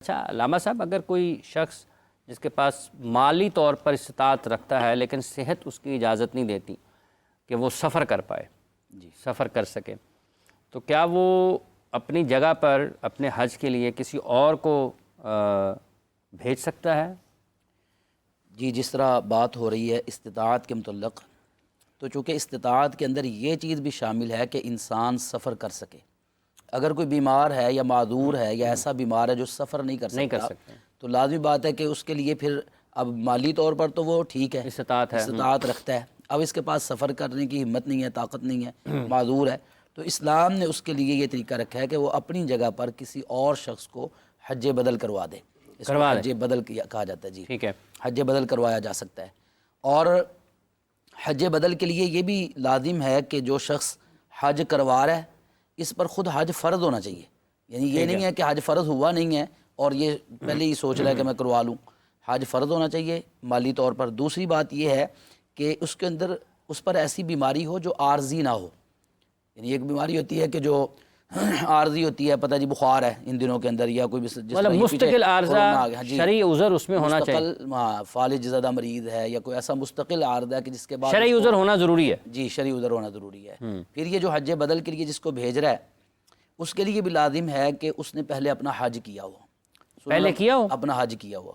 اچھا علامہ صاحب، اگر کوئی شخص جس کے پاس مالی طور پر استطاعت رکھتا ہے لیکن صحت اس کی اجازت نہیں دیتی کہ وہ سفر کر پائے، سفر کر سکے، تو کیا وہ اپنی جگہ پر اپنے حج کے لیے کسی اور کو بھیج سکتا ہے؟ جی، جس طرح بات ہو رہی ہے استطاعت کے متعلق، تو چونکہ استطاعت کے اندر یہ چیز بھی شامل ہے کہ انسان سفر کر سکے۔ اگر کوئی بیمار ہے یا معذور ہے یا ایسا بیمار ہے جو سفر نہیں کر سکتا تو لازمی بات ہے کہ اس کے لیے پھر اب مالی طور پر تو وہ ٹھیک ہے، استطاعت رکھتا ہے، اب اس کے پاس سفر کرنے کی ہمت نہیں ہے، طاقت نہیں ہے، معذور ہے، تو اسلام نے اس کے لیے یہ طریقہ رکھا ہے کہ وہ اپنی جگہ پر کسی اور شخص کو حج بدل کروا دے۔ اس کو حج بدل کہا جاتا ہے۔ جی ٹھیک ہے، حج بدل کروایا جا سکتا ہے۔ اور حج بدل کے لیے یہ بھی لازم ہے کہ جو شخص حج کروا رہا ہے اس پر خود حج فرض ہونا چاہیے، یعنی یہ نہیں ہے کہ حج فرض ہوا نہیں ہے اور یہ پہلے ہی سوچ رہا ہے کہ میں کروا لوں، حج فرض ہونا چاہیے مالی طور پر۔ دوسری بات یہ ہے کہ اس کے اندر اس پر ایسی بیماری ہو جو عارضی نہ ہو، یعنی ایک بیماری ہوتی ہے کہ جو عارضی ہوتی ہے، پتہ جی بخار ہے ان دنوں کے اندر یا کوئی مطلب مستقل عارضہ، شرعی عذر اس میں ہونا چاہیے، مستقل فالج زدہ مریض ہے یا کوئی ایسا مستقل عارضہ ہے کہ جس کے بعد شرعی عذر ہونا ضروری ہے۔ جی، شرعی عذر ہونا ضروری ہے۔ پھر یہ جو حج بدل کے لیے جس کو بھیج رہا ہے اس کے لیے بھی لازم ہے کہ اس نے پہلے اپنا حج کیا ہو، پہلے کیا ہو، اپنا حج کیا ہوا۔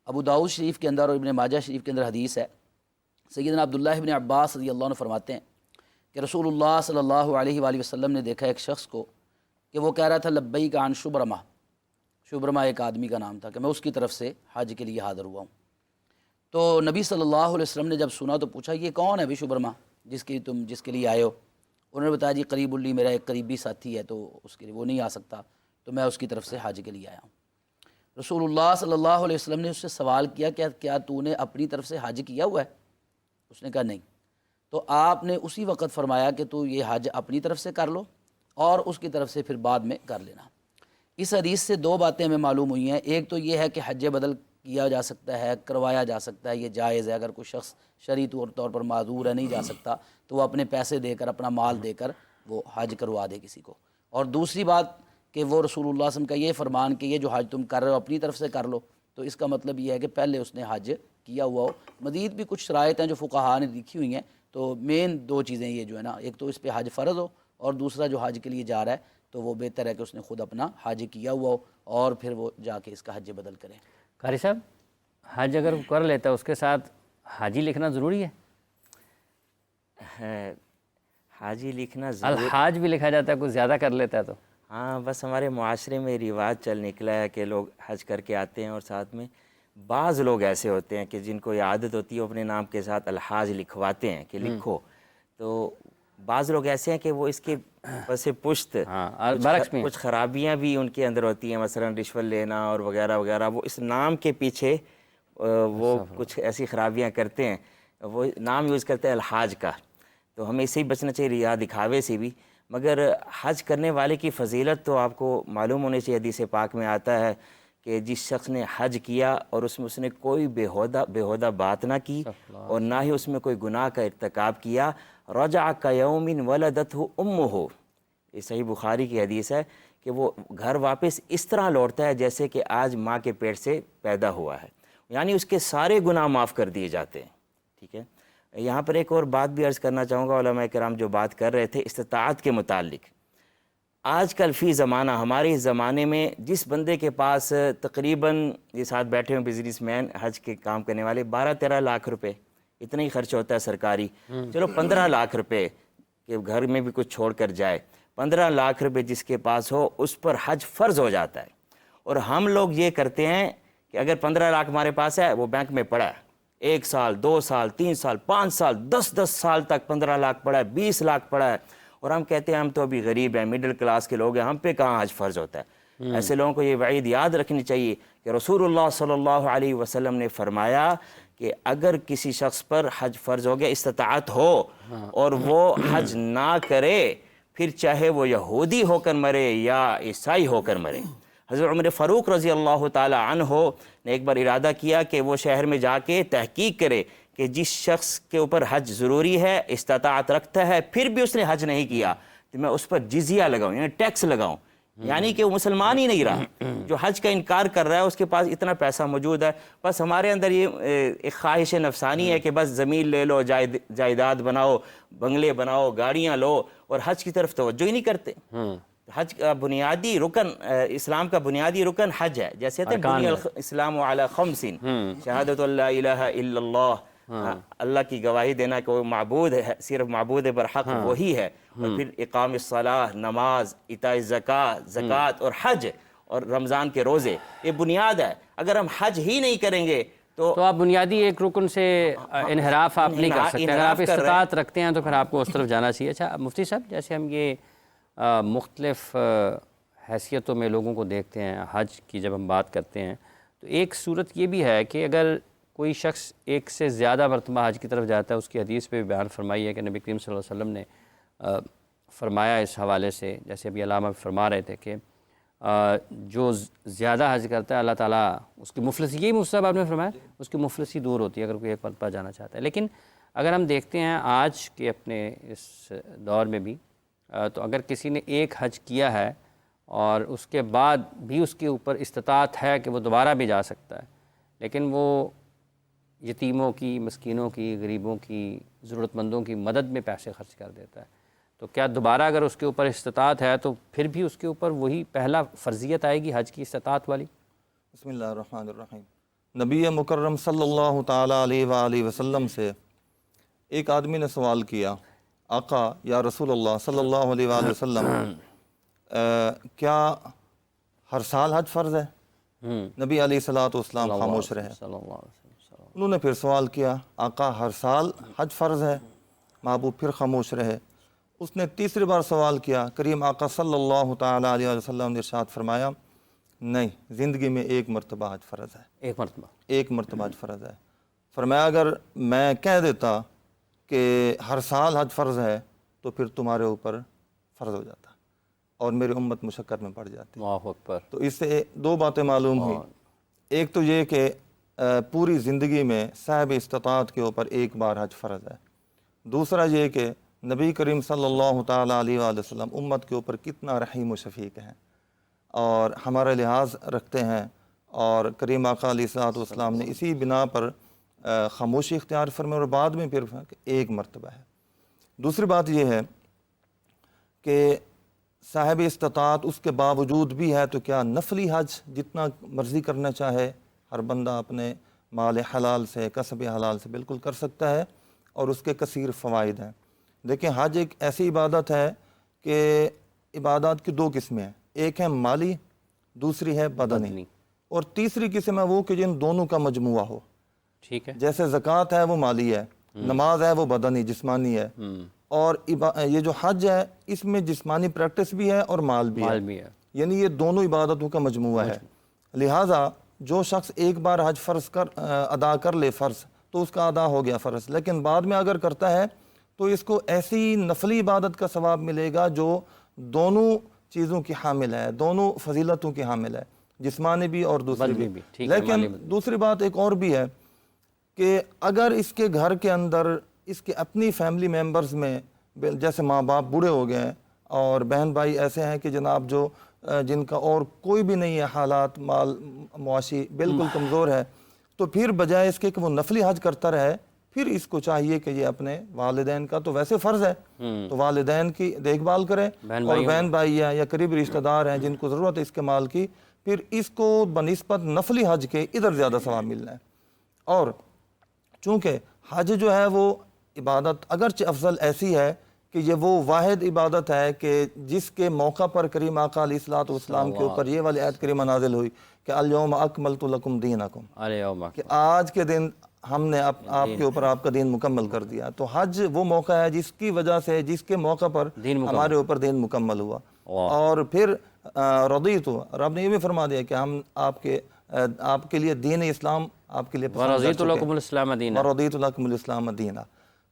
ابو داؤد شریف کے اندر اور ابن ماجہ شریف کے اندر حدیث ہے، سیدنا عبداللہ ابن عباس رضی اللہ عنہ فرماتے ہیں کہ رسول اللہ صلی اللہ علیہ وآلہ وسلم نے دیکھا ایک شخص کو کہ وہ کہہ رہا تھا لبیک عن شبرمہ، شبرمہ ایک آدمی کا نام تھا، کہ میں اس کی طرف سے حج کے لیے حاضر ہوا ہوں۔ تو نبی صلی اللہ علیہ وسلم نے جب سنا تو پوچھا یہ کون ہے بھی شبرمہ جس کے لیے آئے ہو؟ انہوں نے بتایا جی قریب اللی میرا ایک قریبی ساتھی ہے، تو اس کے لیے وہ نہیں آ سکتا، تو میں اس کی طرف سے حج کے لیے آیا ہوں۔ رسول اللہ صلی اللہ علیہ وسلم نے اس سے سوال کیا کہ کیا تو نے اپنی طرف سے حج کیا ہوا ہے؟ اس نے کہا نہیں۔ تو آپ نے اسی وقت فرمایا کہ تو یہ حج اپنی طرف سے کر لو اور اس کی طرف سے پھر بعد میں کر لینا۔ اس حدیث سے دو باتیں ہمیں معلوم ہوئی ہیں، ایک تو یہ ہے کہ حج بدل کیا جا سکتا ہے، کروایا جا سکتا ہے، یہ جائز ہے۔ اگر کوئی شخص شرعی طور پر معذور ہے، نہیں جا سکتا، تو وہ اپنے پیسے دے کر، اپنا مال دے کر وہ حج کروا دے کسی کو۔ اور دوسری بات کہ وہ رسول اللہ صلی اللہ علیہ وسلم کا یہ فرمان کہ یہ جو حج تم کر رہے ہو اپنی طرف سے کر لو، تو اس کا مطلب یہ ہے کہ پہلے اس نے حج کیا ہوا ہو۔ مزید بھی کچھ شرائط ہیں جو فقہاء نے لکھی ہوئی ہیں، تو مین دو چیزیں یہ جو ہے نا، ایک تو اس پہ حج فرض ہو، اور دوسرا جو حج کے لیے جا رہا ہے تو وہ بہتر ہے کہ اس نے خود اپنا حج کیا ہوا ہو اور پھر وہ جا کے اس کا حج بدل کرے۔ قاری صاحب، حج اگر کر لیتا ہے اس کے ساتھ حاجی لکھنا ضروری ہے؟ حاجی لکھنا ضروری، الحاج بھی لکھا جاتا ہے، کچھ زیادہ کر لیتا ہے تو؟ ہاں، بس ہمارے معاشرے میں رواج چل نکلا ہے کہ لوگ حج کر کے آتے ہیں، اور ساتھ میں بعض لوگ ایسے ہوتے ہیں کہ جن کو یہ عادت ہوتی ہے وہ اپنے نام کے ساتھ الحاج لکھواتے ہیں کہ لکھو، تو بعض لوگ ایسے ہیں کہ وہ اس کے پس پشت کچھ خرابیاں بھی ان کے اندر ہوتی ہیں، مثلا رشوت لینا اور وغیرہ وغیرہ، وہ اس نام کے پیچھے وہ کچھ ایسی خرابیاں کرتے ہیں، وہ نام یوز کرتے ہیں الحاج کا، تو ہمیں اس سے ہی بچنا چاہیے، ریا دکھاوے سے بھی۔ مگر حج کرنے والے کی فضیلت تو آپ کو معلوم ہونے چاہیے، حدیث پاک میں آتا ہے کہ جس شخص نے حج کیا اور اس نے کوئی بےہودہ بات نہ کی اور نہ ہی اس میں کوئی گناہ کا ارتکاب کیا، رجع کیوم ولدتہ امہ، یہ صحیح بخاری کی حدیث ہے کہ وہ گھر واپس اس طرح لوٹتا ہے جیسے کہ آج ماں کے پیٹ سے پیدا ہوا ہے، یعنی اس کے سارے گناہ معاف کر دیے جاتے ہیں۔ ٹھیک ہے، یہاں پر ایک اور بات بھی عرض کرنا چاہوں گا، علماء کرام جو بات کر رہے تھے استطاعت کے متعلق، آج کل فی زمانہ ہمارے زمانے میں جس بندے کے پاس تقریباً یہ ساتھ بیٹھے ہوئے بزنس مین حج کے کام کرنے والے 12-13 لاکھ روپے اتنا ہی خرچ ہوتا ہے سرکاری، چلو 15 لاکھ روپے کہ گھر میں بھی کچھ چھوڑ کر جائے، 15 لاکھ روپے جس کے پاس ہو اس پر حج فرض ہو جاتا ہے۔ اور ہم لوگ یہ کرتے ہیں کہ اگر 15 لاکھ ہمارے پاس ہے، وہ بینک میں پڑا ہے 1 سال 2 سال 3 سال 5 سال 10 سال تک 15 لاکھ پڑا ہے، 20 لاکھ پڑا ہے، اور ہم کہتے ہیں ہم تو ابھی غریب ہیں، مڈل کلاس کے لوگ ہیں، ہم پہ کہاں حج فرض ہوتا ہے۔ ایسے لوگوں کو یہ وعید یاد رکھنی چاہیے کہ رسول اللہ صلی اللہ علیہ وسلم نے فرمایا کہ اگر کسی شخص پر حج فرض ہو گیا، استطاعت ہو، اور وہ حج نہ کرے، پھر چاہے وہ یہودی ہو کر مرے یا عیسائی ہو کر مرے۔ حضرت عمر فاروق رضی اللہ تعالی عنہ نے ایک بار ارادہ کیا کہ وہ شہر میں جا کے تحقیق کرے کہ جس شخص کے اوپر حج ضروری ہے، استطاعت رکھتا ہے، پھر بھی اس نے حج نہیں کیا، تو میں اس پر جزیہ لگاؤں، یعنی ٹیکس لگاؤں، یعنی کہ وہ مسلمان ہی نہیں رہا. جو حج کا انکار کر رہا ہے اس کے پاس اتنا پیسہ موجود ہے, بس ہمارے اندر یہ ایک خواہش نفسانی ہے کہ بس زمین لے لو, جائیداد بناؤ, بنگلے بناؤ, گاڑیاں لو, اور حج کی طرف توجہ ہی نہیں کرتے. حج کا بنیادی رکن, اسلام کا بنیادی رکن حج ہے. جیسے کہ بنی الاسلام علی خمس, شہادت اللہ الہ الا اللہ, اللہ کی گواہی دینا کہ وہ معبود ہے, صرف معبود برحق وہی ہے, اور پھر اقام الصلاۃ, نماز, ایتاء الزکوٰۃ, زکوٰۃ, اور حج اور رمضان کے روزے, یہ بنیاد ہے. اگر ہم حج ہی نہیں کریں گے تو آپ بنیادی ایک رکن سے انحراف آپ نہیں کر سکتے. اگر آپ استطاعت رکھتے ہیں تو پھر آپ کو اس طرف جانا چاہیے. اچھا مفتی صاحب, جیسے ہم یہ مختلف حیثیتوں میں لوگوں کو دیکھتے ہیں, حج کی جب ہم بات کرتے ہیں تو ایک صورت یہ بھی ہے کہ اگر کوئی شخص ایک سے زیادہ مرتبہ حج کی طرف جاتا ہے, اس کی حدیث پہ بھی بیان فرمائی ہے کہ نبی کریم صلی اللہ علیہ وسلم نے فرمایا اس حوالے سے, جیسے ابھی علامہ فرما رہے تھے کہ جو زیادہ حج کرتا ہے اللہ تعالیٰ اس کی مفلسی, یہی مصطلح آپ نے فرمایا, اس کی مفلسی دور ہوتی ہے اگر کوئی ایک مرتبہ جانا چاہتا ہے. لیکن اگر ہم دیکھتے ہیں آج کے اپنے اس دور میں بھی, تو اگر کسی نے ایک حج کیا ہے اور اس کے بعد بھی اس کے اوپر استطاعت ہے کہ وہ دوبارہ بھی جا سکتا ہے, لیکن وہ یتیموں کی, مسکینوں کی, غریبوں کی, ضرورت مندوں کی مدد میں پیسے خرچ کر دیتا ہے, تو کیا دوبارہ اگر اس کے اوپر استطاعت ہے تو پھر بھی اس کے اوپر وہی پہلا فرضیت آئے گی حج کی استطاعت والی؟ بسم اللہ الرحمن الرحیم. نبی مکرم صلی اللہ تعالیٰ علیہ وآلہ وسلم سے ایک آدمی نے سوال کیا, آقا یا رسول اللہ صلی اللہ علیہ وآلہ وسلم, کیا ہر سال حج فرض ہے؟ نبی علیہ الصلوۃ والسلام خاموش رہے. انہوں نے پھر سوال کیا, آقا ہر سال حج فرض ہے؟ محبوب پھر خاموش رہے. اس نے تیسری بار سوال کیا, کریم آقا صلی اللہ تعالیٰ علیہ وسلم نے ارشاد فرمایا, نہیں, زندگی میں ایک مرتبہ حج فرض ہے. ایک مرتبہ حج فرض ہے. فرمایا اگر میں کہہ دیتا کہ ہر سال حج فرض ہے تو پھر تمہارے اوپر فرض ہو جاتا اور میری امت مشقت میں پڑ جاتی. اللہ اکبر. تو اس سے دو باتیں معلوم ہوئی. ایک تو یہ کہ پوری زندگی میں صاحب استطاعت کے اوپر ایک بار حج فرض ہے. دوسرا یہ کہ نبی کریم صلی اللہ تعالیٰ علیہ وآلہ وسلم امت کے اوپر کتنا رحیم و شفیق ہیں اور ہمارا لحاظ رکھتے ہیں, اور کریم آقا علیہ الصلوۃ والسلام نے اسی بنا پر خاموشی اختیار فرمائی اور بعد میں پھر ایک مرتبہ ہے. دوسری بات یہ ہے کہ صاحب استطاعت اس کے باوجود بھی ہے تو کیا نفلی حج جتنا مرضی کرنا چاہے ہر بندہ اپنے مال حلال سے, کسب حلال سے بالکل کر سکتا ہے, اور اس کے کثیر فوائد ہیں. دیکھیں حج ایک ایسی عبادت ہے کہ عبادات کی دو قسمیں ہیں, ایک ہے مالی, دوسری ہے بدنی, اور تیسری قسم ہے وہ کہ جن دونوں کا مجموعہ ہو. ٹھیک ہے. جیسے زکوٰۃ ہے وہ مالی ہے, نماز ہے وہ بدنی جسمانی ہے, اور یہ جو حج ہے اس میں جسمانی پریکٹس بھی ہے اور مال بھی ہے, یعنی یہ دونوں عبادتوں کا مجموعہ ہے. لہٰذا جو شخص ایک بار حج فرض ادا کر لے فرض تو اس کا ادا ہو گیا فرض, لیکن بعد میں اگر کرتا ہے تو اس کو ایسی نفلی عبادت کا ثواب ملے گا جو دونوں چیزوں کی حامل ہے, دونوں فضیلتوں کی حامل ہے, جسمانی بھی اور دوسری بھی. لیکن دوسری بات ایک اور بھی ہے کہ اگر اس کے گھر کے اندر اس کے اپنی فیملی ممبرز میں جیسے ماں باپ بوڑھے ہو گئے ہیں اور بہن بھائی ایسے ہیں کہ جناب جو جن کا اور کوئی بھی نہیں ہے, حالات مال معاشی بالکل کمزور ہے, تو پھر بجائے اس کے کہ وہ نفلی حج کرتا رہے, پھر اس کو چاہیے کہ یہ اپنے والدین کا تو ویسے فرض ہے تو والدین کی دیکھ بھال کرے, اور بہن بھائی ہیں یا قریب رشتہ دار ہیں جن کو ضرورت ہے اس کے مال کی, پھر اس کو بنسبت نفلی حج کے ادھر زیادہ ثواب ملنا ہے. اور چونکہ حج جو ہے وہ عبادت اگرچہ افضل ایسی ہے کہ یہ وہ واحد عبادت ہے کہ جس کے موقع پر کریم آقا علیہ الصلوۃ والسلام کے اوپر یہ والی آیت کریمہ نازل ہوئی کہ الیوم اکملت لکم دینکم, کہ آج کے دن ہم نے آپ کے اوپر آپ کا دین مکمل کر دیا. تو حج وہ موقع ہے جس کی وجہ سے, جس کے موقع پر ہمارے اوپر دین مکمل ہوا. اور پھر رضیت, رب نے یہ بھی فرما دیا کہ ہم آپ کے لیے دین اسلام آپ کے لیے رضیت لکم الاسلام دینا, رضیت لکم الاسلام دینا.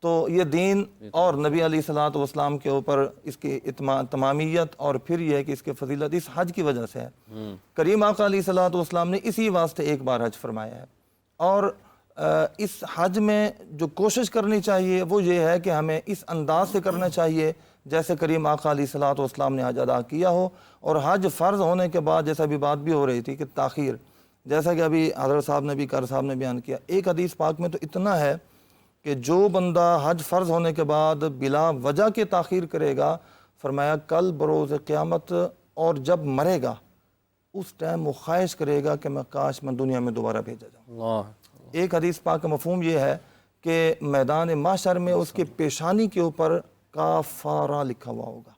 تو یہ دین اور نبی علیہ الصلوۃ والسلام کے اوپر اس کی تمامیت, اور پھر یہ ہے کہ اس کی فضیلت اس حج کی وجہ سے ہے. کریم آقا علیہ الصلوۃ والسلام نے اسی واسطے ایک بار حج فرمایا ہے. اور اس حج میں جو کوشش کرنی چاہیے وہ یہ ہے کہ ہمیں اس انداز سے کرنا چاہیے جیسے کریم آقا علیہ الصلوۃ والسلام نے حج ادا کیا ہو، اور حج فرض ہونے کے بعد جیسا ابھی بات بھی ہو رہی تھی کہ تاخیر، جیسا کہ ابھی حضرت صاحب نے بھی کر صاحب نے بیان کیا، ایک حدیث پاک میں تو اتنا ہے کہ جو بندہ حج فرض ہونے کے بعد بلا وجہ کے تاخیر کرے گا، فرمایا کل بروز قیامت اور جب مرے گا اس ٹائم وہ خواہش کرے گا کہ میں کاش میں دنیا میں دوبارہ بھیجا جاؤں۔ اللہ، ایک حدیث پاک کا مفہوم یہ ہے کہ میدان محشر میں اس کے پیشانی کے اوپر کافارہ لکھا ہوا ہوگا،